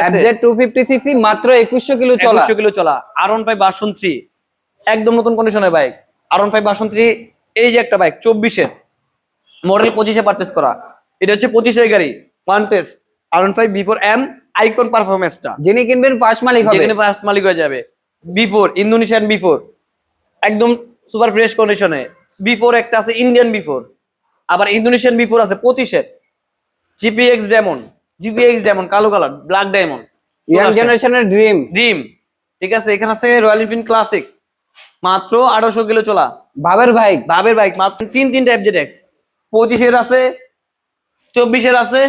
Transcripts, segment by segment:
FZ 250 CC মাত্র 2100 kilo চলা, 2100 kilo চলা। R15 ভার্সন 3 একদম নতুন কন্ডিশনের বাইক। R15 ভার্সন 3 এই যে একটা বাইক 24 এর মডেল 25 এ পারচেজ করা। এটা হচ্ছে 25 এর গাড়ি, one test R15 B4 M icon পারফরম্যান্সটা। যিনি কিনবেন ফার্স্ট মালিক হবে, যেখানে ফার্স্ট মালিক হয়ে যাবে। B4 ইন্দোনেশিয়ান B4 একদম সুপার ফ্রেশ কন্ডিশনে। B4 একটা আছে ইন্ডিয়ান B4, আবার ইন্দোনেশিয়ান B4 আছে 25 এর GPX ডায়মন্ড কালো কালার ব্ল্যাক ডায়মন্ড ইয়াং জেনারেশনের ড্রিম। ঠিক আছে। এখানে আছে রয়্যাল এনফিল্ড ক্লাসিক মাত্র 1800 কিলো চলা ভাবের বাইক মাত্র তিনটা FZX 25 এর আছে, 24 এর আছে,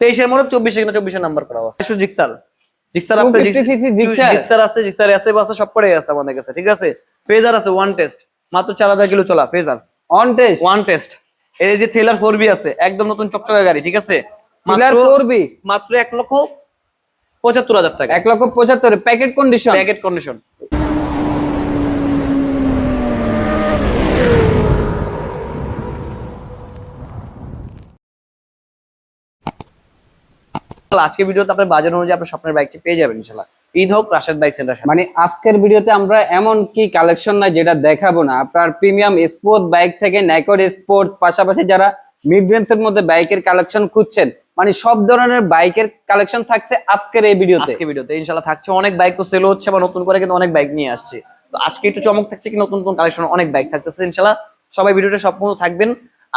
23 এর মডেল 24 এর নাম্বার করা আছে। জিক্সার আপনার জিক্সার আছে, জিক্সার আছে বাসা সব পড়ে আছে আমাদের কাছে। ঠিক আছে। ফেজার আছে ওয়ান টেস্ট মাত্র 4000 কিলো চলা ফেজার ওয়ান টেস্ট। এই যে থ্রিলার 4B আছে একদম নতুন চকচকে গাড়ি। ঠিক আছে। থ্রিলার 4B মাত্র 1,75,000 টাকা। 1,75,000 প্যাকেট কন্ডিশন। আজকের ভিডিওতে আপনার বাজার অনুযায়ী আপনার স্বপ্নের বাইকটি পেয়ে যাবেন ইনশাআল্লাহ। ঈদ হোক রাশেদ বাইক সেন্টার। মানে আজকের ভিডিওতে আমরা এমন কি কালেকশন নাই যেটা দেখাবো না। আপনার প্রিমিয়াম স্পোর্টস বাইক থেকে নেকড স্পোর্টস, পাশাপাশি যারা মিড রেঞ্জের মধ্যে বাইকের কালেকশন খুঁজছেন, মানে সব ধরনের বাইকের কালেকশন থাকছে আজকের এই ভিডিওতে। ইনশাআল্লাহ থাকছে। অনেক বাইক তো সেল হচ্ছে বা নতুন করে কিন্তু অনেক বাইক নিয়ে আসছে। তো আজকে একটু চমক থাকছে কি নতুন কালেকশন অনেক বাইক থাকতেছে ইনশাআল্লাহ। সবাই ভিডিওটা সম্পূর্ণ থাকবেন।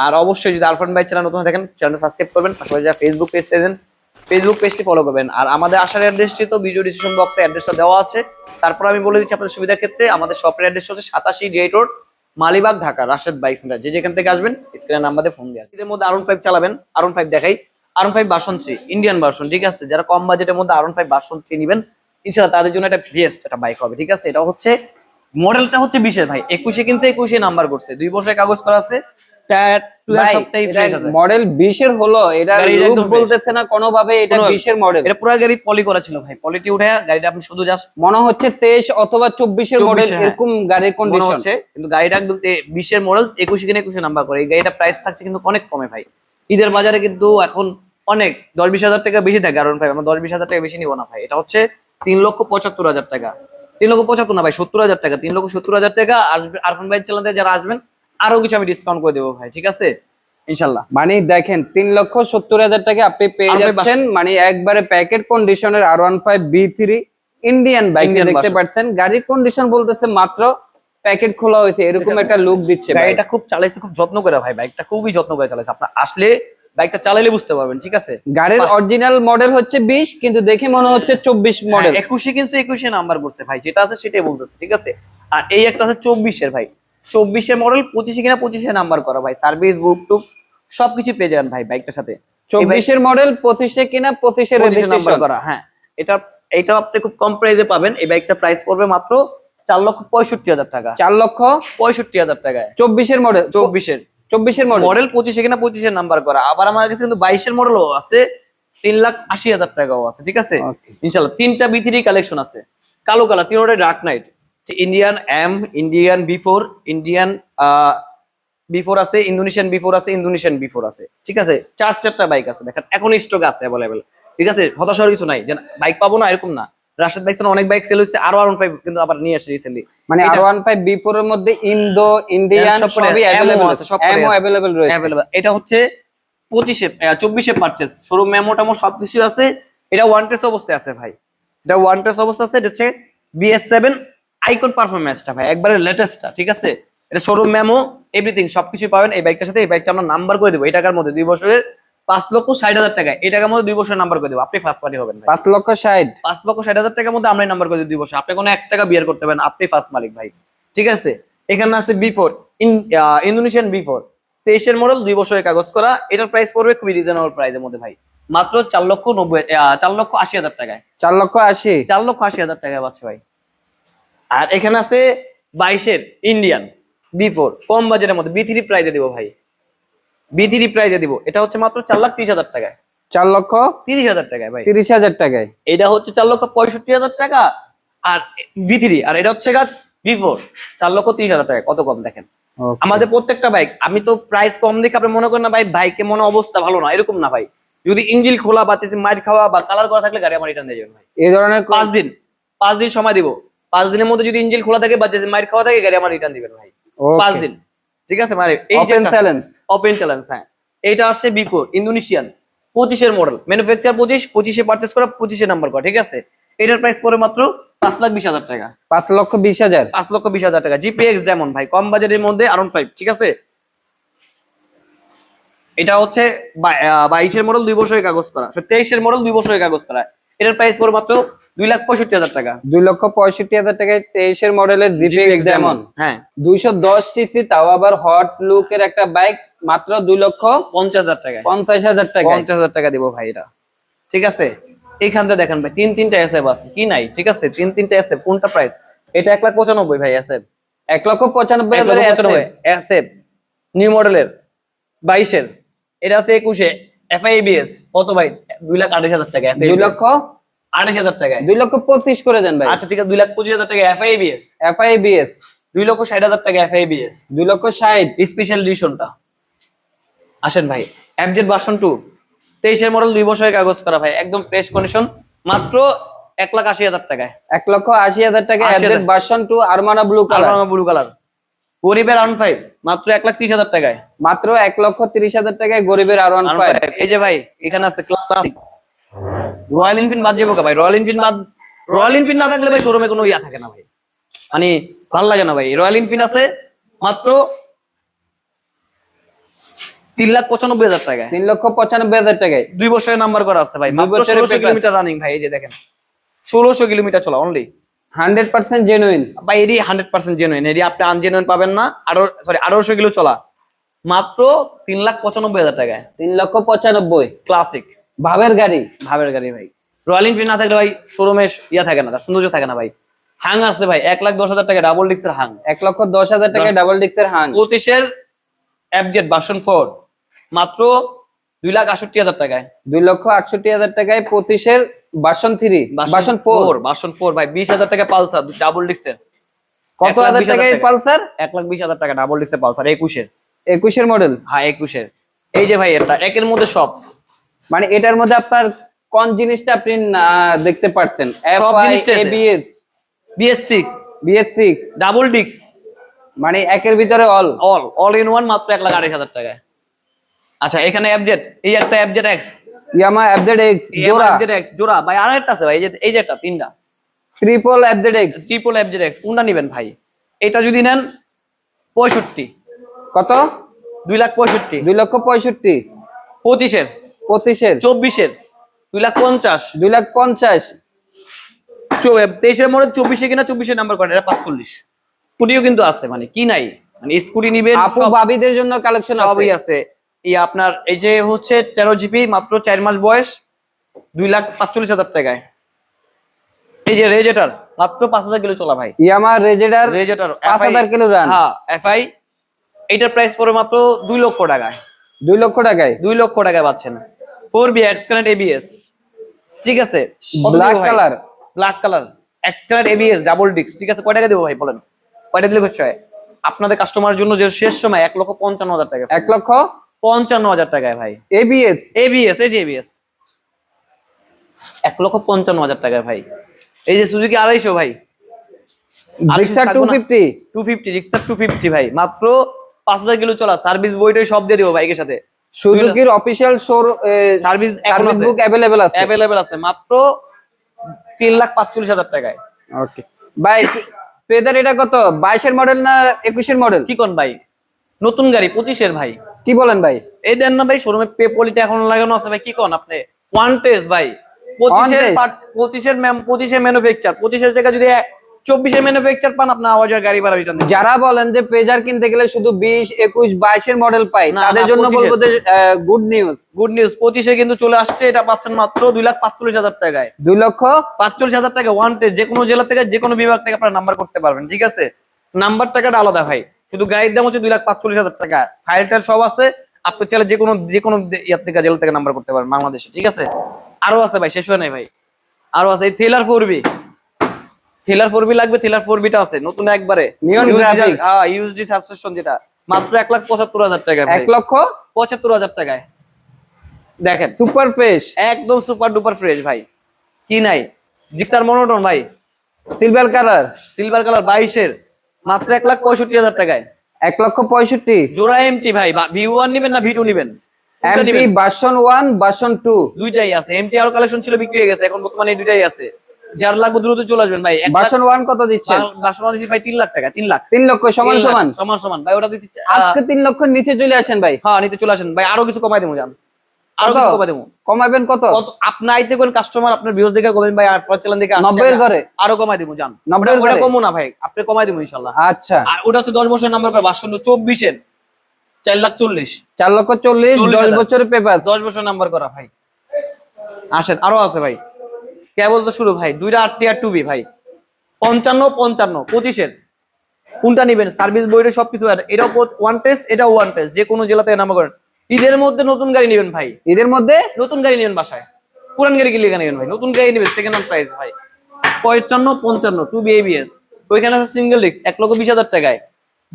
আর অবশ্যই যদি আরফান বাইক চ্যানেল নতুন দেখেন চ্যানেলটা সাবস্ক্রাইব করবেন, পাশাপাশি যারা ফেসবুক পেজ দেখেন ফেসবুক পেজটি ফলো করবেন। আর আমাদের আসার অ্যাড্রেসটি তো ভিডিও ডিসক্রিপশন বক্সে অ্যাড্রেসটা দেওয়া আছে। তারপর আমি বলে দিচ্ছি আপনাদের সুবিধার ক্ষেত্রে আমাদের শপের অ্যাড্রেস হচ্ছে 87 gate road, Malibagh, Dhaka, Rashed bike centre. যেখান থেকে আসবেন স্ক্রিনে নাম্বারে ফোন দিয়ে। এর মধ্যে R15 চালাবেন, R15 দেখাই। R15 version 3 Indian version. ঠিক আছে। যারা কম বাজেটের মধ্যে R15 ভার্সন 3 নেবেন ইনশাআল্লাহ তাদের জন্য একটা বেস্ট একটা বাইক হবে। ঠিক আছে। এটা হচ্ছে মডেলটা হচ্ছে 20 এর ভাই, 21 কিনছে 21 নাম্বার করছে, 2 বছরের কাগজ করা আছে। মডেল 20 এর হলো, এটা লুক বলতেছে না কোনো ভাবে এটা 20 এর মডেল। এটা পুরো গাড়ি পলি করা ছিল ভাই, পলিটি উঠে গাড়িটা আপনি শুধু জাস্ট মনে হচ্ছে 23 অথবা 24 এর মডেল এরকম গাড়ির কন্ডিশন হচ্ছে, কিন্তু গাড়িটা একদম 20 এর মডেল 21 কিনে 21 নাম্বার করে। এই গাড়িটা প্রাইস থাকছে কিন্তু অনেক কমে ভাই। ঈদের বাজারে কিন্তু এখন অনেক 10-20 হাজার টাকা বেশি থাকে। কারণ ভাই আমরা 10-20 হাজার টাকা বেশি নিব না ভাই। এটা হচ্ছে 3,75,000 টাকা। 3,75,000 না ভাই, 70,000 টাকা। 3,70,000 টাকা আসবে। আরফান বাইক চালাতে যারা আসবেন আরো কিছু আমি ডিসকাউন্ট করে দেবো ভাই। ঠিক আছে ইনশাআল্লাহ। মানে দেখেন 3,70,000 টাকা আপনি পেয়ে যাচ্ছেন, মানে একবারে প্যাকেট কন্ডিশনের R15 B3 ইন্ডিয়ান বাইক দেখতে পাচ্ছেন। গাড়ির কন্ডিশন বলতেছে মাত্র প্যাকেট খোলা হয়েছে এরকম একটা লুক দিচ্ছে। গাড়িটা খুব চালাইছে, খুব যত্ন করে ভাই। বাইকটা খুবই যত্ন করে চালাইছে। আপনারা আসলে বাইকটা চালাইলে বুঝতে পারবেন। ঠিক আছে। গাড়ির অরিজিনাল মডেল হচ্ছে 20, কিন্তু দেখে মনে হচ্ছে 24 মডেল। 21 কিন্তু 21 নাম্বার করছে ভাই, যেটা আছে সেটাই বলতেছে। ঠিক আছে। আর এই একটা আছে 24 এর ভাই, 24 এর মডেল 25 কিনা 25 নাম্বার করা ভাই। সার্ভিস বুক টুক সবকিছু পেয়ে যাবেন ভাই বাইকটার সাথে। 24 এর মডেল 25 কিনা 25 এর রেজিস্ট্রেশন করা। হ্যাঁ, এটা আপনি খুব কম প্রাইসে পাবেন। এই বাইকটা প্রাইস পড়বে মাত্র 4,65,000 টাকা। 4,65,000 টাকায় 24 এর মডেল। 24 এর মডেল 25 কিনা 25 নাম্বার করা। আবার আমার কাছে কিন্তু 22 এর মডেলও আছে, 3,80,000 টাকাও আছে। ঠিক আছে ইনশাআল্লাহ। 3টা B3 কালেকশন আছে কালো কালার, 3টা dark night. Indian M, Indian B4, Indian B4 আছে, ইন্দোনেশিয়ান B4 আছে, ইন্দোনেশিয়ান B4 আছে। ঠিক আছে। 4টা বাইক আছে দেখেন, এখন স্টক আছে अवेलेबल। ঠিক আছে। হতাশ হওয়ার কিছু নাই যে বাইক পাবো না এরকম না। রাশেদ বাইক অনেক বাইক সেল হইছে, আরো R15 কিন্তু আবার নিয়ে আসছে রিসেন্টলি। মানে R15 B4 এর মধ্যে ইন্ডিয়ান সবই अवेलेबल আছে, সব अवेलेबल রয়েছে। এটা হচ্ছে 24 এ পারচেজ, শোরুম মেমো টেমো সবকিছু আছে। এটা ওয়ান টেস্ট অবস্থায় আছে ভাই। এটা ওয়ান টেস্ট অবস্থা আছে। এটা হচ্ছে BS7 আইকন পারফরম্যান্সটা ভাই, একবারে লেটেস্টটা। ঠিক আছে। এটা শোরুম মেমো এভরিথিং সবকিছু পাবেন এই বাইকটার সাথে। এই বাইকটা আমরা নাম্বার করে দেবো এই টাকার মধ্যে 2 বছরের 5,60,000 টাকা। এই টাকার মধ্যে 2 বছরের নাম্বার করে দেবো। আপনি ফার্স্ট পার্টি হবেন 5,60,000 টাকার মধ্যে আমরা নাম্বার করে দেব 2 বছর। আপনি কোনো 1 টাকা বিয়ার করতে পারেন, আপনি ফার্স্ট মালিক ভাই। ঠিক আছে। এখানে আছে B4 ইন্দোনেশিয়ান B4 23 এর মডেল, 2 বছরের কাগজ করা। এটার প্রাইস পড়বে খুবই রিজনেবল প্রাইসের মধ্যে ভাই, মাত্র 4,80,000 টাকায়। 4,80,000 টাকায় পাচ্ছে ভাই। আর এখানে আছে 22 এর ইন্ডিয়ান B4 কম বাজেটের মধ্যে B3 প্রাইসে দিব ভাই। B3 প্রাইসে দিব। এটা হচ্ছে মাত্র 4,30,000 টাকায়। 4,30,000 টাকায় ভাই। 30,000 টাকায়। এটা হচ্ছে 4,65,000 টাকা। আর B3 আর এটা হচ্ছে B4 4,30,000 টাকা। কত কম দেখেন। আমাদের প্রত্যেকটা বাইক, আমি তো প্রাইস কম দেখে আপনি মনে করেন না ভাই বাইকে মনে অবস্থা ভালো না, এরকম না ভাই। যদি ইঞ্জিন খোলা বা মাইট খাওয়া বা কালার করা থাকলে গাড়ি আমার রিটার্ন দিয়ে যাবেন ভাই। এই ধরনের 5 দিন সময় দিব। 5 দিনের মধ্যে যদি ইঞ্জিন খোলা থাকে বা মাইট খাওয়া থাকে গাড়ি আমার রিটার্ন দিবেন ভাই। 5 দিন, ঠিক আছে? মানে এই যে ওপেন চ্যালেঞ্জ, ওপেন চ্যালেঞ্জ। হ্যাঁ, এইটা আসছে বিফোর ইন্দোনেশিয়ান 25-এর মডেল, ম্যানুফ্যাকচার 25-এ পারচেজ করা, 25-এ নাম্বার করা, ঠিক আছে? এটার প্রাইস পড়ে মাত্র 5,20,000 টাকা। 5,20,000, 5,20,000 টাকা। জিপিএক্স ডায়মন্ড ভাই, কম বাজেটের মধ্যে আরাউন্ড 5, ঠিক আছে? এটা হচ্ছে 22-এর মডেল, 2 বছরের কাগজ করা। 23-এর মডেল, 2 বছরের কাগজ করা। এটার প্রাইস পড়ে মাত্র 2,65,000 টাকা। 2,65,000 টাকায় 23-এর মডেলের জিপিএক্স ডায়মন্ড। হ্যাঁ, 210 সিসি, তাও আবার হট লুকের একটা বাইক, মাত্র 2,50,000 টাকা। 2,50,000 টাকা। 50,000 টাকা দিব ভাই এটা, ঠিক আছে? এইখানটা দেখেন ভাই, তিনটা এসএফ আছে, কি নাই, ঠিক আছে? তিনটা এসএফ। কোনটা প্রাইস? এটা 1,95,000 ভাই এসএফ। 1,95,000 এসএফ নিউ মডেলের 22-এর। এটা আছে 21-এ এফআইবিএস। কত ভাই? 2,28,000 টাকা। 2,28,000 টাকায়। 2,25,000 করে দেন ভাই। আচ্ছা ঠিক আছে, 2,25,000 টাকা এফআইবিএস। এফআইবিএস 2,60,000 টাকা এফআইবিএস 2,60,000। স্পেশাল এডিশনটা। আসেন ভাই, এফজেড ভার্সন 2 23-এর মডেল, 2 বছরের কাগজ করা ভাই, একদম ফ্রেশ কন্ডিশন, মাত্র 1,80,000 টাকায়। 1,80,000 টাকা এফজেড ভার্সন 2 আরমানা ব্লু কালার। Blue colour. গরিবের R15 মাত্র 1,30,000 টাকায়। মাত্র 1,30,000 টাকায় গরিবের R15। এই যে ভাই, এখানে আছে ক্লাসিক রয়্যাল এনফিল্ড। বাদ যাবো ভাই, রয়্যাল এনফিল্ড না থাকলে ভাই শোরুমে কোনো ইয়া থাকে না ভাই, মানে ভালো লাগে না ভাই। রয়্যাল এনফিল্ড আছে মাত্র 3,95,000 টাকায়। 3,95,000 টাকায় 2 বছরের নাম্বার করা আছে ভাই, মাত্র 1600 কিলোমিটার রানিং ভাই। এই যে দেখেন, 1600 কিলোমিটার চলা অনলি। 100% জেনুইন ভাই এডি 100% জেনুইন। এডি আপনি আনজেনুইন পাবেন না। 1800 কিলো চলা, মাত্র 3,95,000 টাকায়। 3,95,000 ক্লাসিক ভাবের গাড়ি। ভাবের গাড়ি ভাই। রয়্যাল এনফিল্ড না থাকলে ভাই শোরুমে ইয়া থাকে না, তার সৌন্দর্য থাকে না ভাই। হাং আছে ভাই 1,10,000 টাকা ডাবল ডিক্সের হাং। 1,10,000 টাকায় ডাবল ডিক্সের হাং। 25-এর এফজেড ভার্সন 4 মাত্র 2,68,000 টাকায়। 2,68,000 টাকায় 25-এর ভার্সন 3 ভার্সন 4 ভাই। 20,000 টাকা পালসার ডাবল ডিক্সের। কত হাজার টাকায় পালসার? 1,20,000 টাকা ডাবল ডিক্সের পালসার 21-এর। 21-এর মডেল। হ্যাঁ 21-এর। এই যে ভাই, এটা একের মধ্যে সব, মানে এটার মধ্যে আপনার কোন জিনিসটা আপনি দেখতে পাচ্ছেন? সব জিনিসটা আছে। এবিএস, BS6 BS6 ডাবল ডিক্স, মানে একের ভিতরে অল ইন ওয়ান, মাত্র 1,28,000 টাকায়। আচ্ছা, এখানে এফজেড, এই একটা এফজেড এক্স, ইয়ামা এফজেড এক্স জোড়া ভাই। আর একটা আছে ভাই, এই যে একটা, তিনটা triple FZ x. Triple FZ x. কোনটা নেবেন ভাই? এটা যদি নেন 65, কত? 2,65,000। 2,65,000। 25-এর 25-এর 24-এর 2,50,000। 2,50,000। 23-এর মডেল 24-এ কিনা, 24-এর নাম্বার করা, এটা 45। স্কুটিও কিন্তু আছে, মানে কি নাই, মানে স্কুটি নিবেন আপু ভাবিদের জন্য কালেকশন সবই আছে। এই আপনার এই যে হচ্ছে 13 জিবি, মাত্র 4 মাস বয়স, 2,45,000 টাকায়। এই যে রেজেটার মাত্র 5,000 কিলো চলা ভাই। ইয়ামা রেজেটার 5,000 কিলো রান। হ্যাঁ এফআই। এটার প্রাইস পড়ে মাত্র 2 লক্ষ টাকায়। 2 লক্ষ টাকায় 2 লক্ষ টাকায় পাচ্ছেন। 4B এক্সকারেন্ট ABS, ঠিক আছে? Black colour এক্সকারেন্ট ABS double disc, ঠিক আছে? কয় টাকা দেবো ভাই বলেন? কয়টা দিলে খুশি হয়? আপনাদের কাস্টমারের জন্য যে শেষ সময় 1,55,000 টাকা। 1,55,000 টাকায় ভাই। ABS এই যে ABS 1,55,000 টাকায় ভাই। এই যে সুজুকি 250 ভাই, রিক্সা 250 রিক্সা 250 ভাই, মাত্র 5,000 কিলো চলা, সার্ভিস বইটাই সব দিয়ে দেবো বাইকের সাথে। সুজুকির অফিশিয়াল সার্ভিস বুক अवेलेबल আছে মাত্র 3,45,000 টাকায়। ওকে ভাই, ফেদার এটা কত? 22-এর মডেল না 21-এর মডেল? কি কোন ভাই, নতুন গাড়ি 25-এর ভাই। কি বলেন ভাই? এই দেন না ভাই, শোরুমে পে পলিটা এখন লাগানো আছে ভাই। কি কোন আপনি? ওয়ান টেস্ট ভাই, 25-এর ম্যানুফ্যাকচার, 25-এর জায়গায় যদি 24-এর ম্যানুফ্যাকচার পান, আপনি আওয়াজের গাড়ি ভাড়া রিটার্ন দিবেন। যারা বলেন যে পেজার কিনতে গেলে শুধু 20, 21, 22-এর মডেল পাই, তাদের জন্য বলবো যে গুড নিউজ। 25-এ কিন্তু চলে আসছে, এটা পাচ্ছেন মাত্র 2,45,000 টাকায়। 2,45,000 টাকা ওয়ান টেস্ট, যে কোনো জেলা থেকে, যে কোনো বিভাগ থেকে আপনারা নাম্বার করতে পারবেন, ঠিক আছে? নাম্বার টাকাটা আলাদা ভাই, শুধু গাড়ির দাম হচ্ছে 2,45,000 টাকা। ফাইলটার সব আছে, আপনি চাইলে যে কোনো ইয়ার থেকে, জেলা থেকে নাম্বার করতে পারবেন বাংলাদেশে, ঠিক আছে? আরো আছে ভাই, শেষ হয় নাই ভাই, আরো আছে। এই থ্রিলার 4B লাগবে, থ্রিলার 4Bটা আছে নতুন একবারে, ইউএসডি সাবস্ক্রিপশন, যেটা মাত্র 1,75,000 টাকা ভাই। 1,75,000 টাকায়। দেখেন সুপার ফ্রেশ, একদম সুপার ডুপার ফ্রেশ ভাই। কি নাই, জিক্সার মনোটন ভাই, সিলভার কালার, সিলভার কালার 22-এর, মাত্র 1,65,000 টাকায়। 1,65,000। জোড়া এমটি ভাই, V1 নিবেন না V2 নিবেন? কোনটা এমটি নিবেন? ভার্সন 1 ভার্সন 2 দুইটাই আছে। এমটি আরো কালেকশন ছিল, বিক্রি হয়ে গেছে, এখন বর্তমানে এই দুইটাই আছে। যার লাগবে দ্রুত চলে আসবেন ভাই। ভার্সন 1 কত দিচ্ছেন? বাসন দিচ্ছি ভাই 3 লাখ টাকা, 3 লাখ। 3 লক্ষ সমান 3 লাখ, সমান। সমান সমান ভাই, ওটা দিচ্ছি আজকে 3 লক্ষের নিচে চলে আসেন ভাই। হ্যাঁ, নিতে চলে আসেন ভাই, আরো কিছু কমাই দেবো জান, আরো কত কিছু কমাই দেবো। কমাবেন? কত কত আপনি আইতে কোন কাস্টমার, আপনার ভিউজ দেখে কমেন ভাই, আর চ্যানেল দেখে আসছে, 90 এর ঘরে? আরো কমাই দেবো জান। 90 এর ওটা ঘরে? কমো না ভাই, আপনি কমাই দেবো ইনশাআল্লাহ। আচ্ছা, আর ওটা হচ্ছে 10 বছরের নাম্বার পাবে, ভার্সন 24-এর, 4,40,000। 4,40,000, 10 বছরের পেপার। 10 বছর নাম্বার করা ভাই। আসেন, আরো আছে ভাই, কেবল তো শুরু ভাই। দুইটা 8 2B ভাই, 55 55 25-এর। কোনটা নিবেন? সার্ভিস বইটা সবকিছু আছে। এটাও ওয়ান টেস্ট, এটাও ওয়ান টেস্ট, যে কোনো জেলাতে নাম্বার করেন। ঈদের মধ্যে নতুন গাড়ি নেবেন ভাই, এদের মধ্যে নতুন গাড়ি নেবেন বাসায়, পুরান গাড়ি কিনলে কেন নেবেন ভাই? নতুন গাড়ি নেবেন, সেকেন্ড হ্যান্ড প্রাইস ভাই। 55 55 2B ABS, ওইখানে আছে সিঙ্গেল ডিস্ক 1,20,000 টাকায়।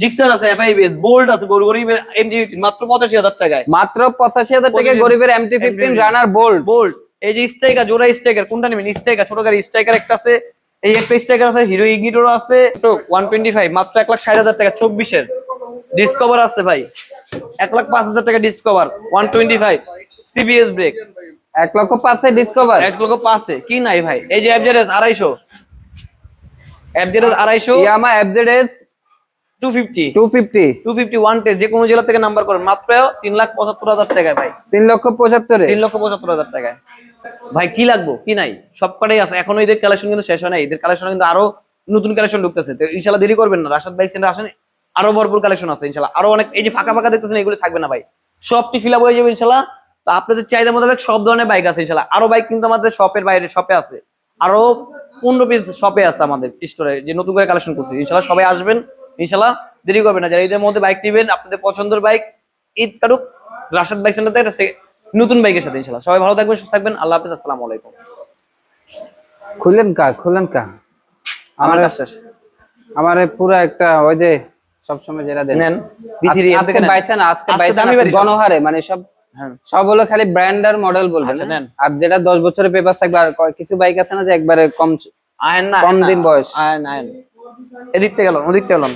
জিক্সার আছে, FIBS, বোল্ট আছে, গরিবের MG মাত্র 85,000 টাকায়। মাত্র 85,000 টাকায় গরিবের MT-15 রানার বোল্ট। বোল্ট, এই যে স্ট্রাইকার, জোড়া স্ট্রাইকার, কোনটা নেবেন? স্ট্রাইকার, ছোট গাড়ি স্ট্রাইকার একটা আছে, এই একটা স্ট্রাইকার আছে, হিরো ইগনিটরও আছে, 125 মাত্র 1,60,000 টাকা। 24-এর ডিসকভার আছে ভাই, 1,05,000 টাকা ডিসকভার, 125 CBS ব্রেক, 1,05,000 ডিসকভার। 1,05,000 কি নাই ভাই? এই যে FZS 250, FZS 250, ইয়ামা FZS 250 250, 250 ওয়ান টেস্ট, যে কোনো জেলা থেকে নাম্বার করেন, মাত্র 3,75,000 টাকায় ভাই। 3,75,000 3,75,000 টাকায় ভাই। কি লাগবো, কি নাই, সব কটাই আছে। এখনো ঈদের কালেকশন কিন্তু শেষ হয় নাই, ঈদের কালেকশন কিন্তু আরো নতুন কালেকশন ঢুকতেছে। তো ইনশাল্লাহ দেরি করবেন না, রাশাদ বাইক সেন্টার আসেন, আরো ভরপুর কালেকশন আছে ইনশাল্লাহ। আরো অনেক, এই যে ফাঁকা ফাঁকা দেখতেছেন, এগুলো থাকবে না ভাই, সবটি ফিল আপ হয়ে যাবে ইনশাল্লাহ। তো আপনাদের চাহিদা মোতাবেক সব ধরনের বাইক আছে ইনশাল্লাহ। আরো বাইক কিন্তু আমাদের শপের বাইরে শপে আছে, আরো 15 পিস শপে আছে আমাদের স্টোরে, যে নতুন করে কালেকশন করছি ইনশাল্লাহ। সবাই আসবেন ইনশাল্লাহ, দেরি করবেন না। যারা ঈদের মধ্যে বাইক নেবেন, আপনাদের পছন্দের বাইক, ঈদ কাটুক রাশাদ বাইক সেন্টার থেকে নতুন বাইকের সাথে ইনশাল্লাহ। সবাই ভালো থাকবেন, সুস্থ থাকবেন, আল্লাহ হাফেজ, আসসালামু আলাইকুম। খুলেন কা আমার আমার কাছে আমার পুরো একটা ওই যে সবসময় যেটা দেন নেন, B3 আজকে বাইছেন, আজকে বাইছেন দামি বাড়ি গণহারে, মানে সব হ্যাঁ, সব হলো খালি ব্র্যান্ড আর মডেল বলবেন। আচ্ছা, নেন। আর যেটা 10 বছরের পেপার থাকবে, আর কিছু বাইক আছে না যে একবারে কম আয়েন না, কম দিন বয়স। আয়েন আয়েন, এদিক থেকে গেলাম, ওদিক থেকে গেলাম।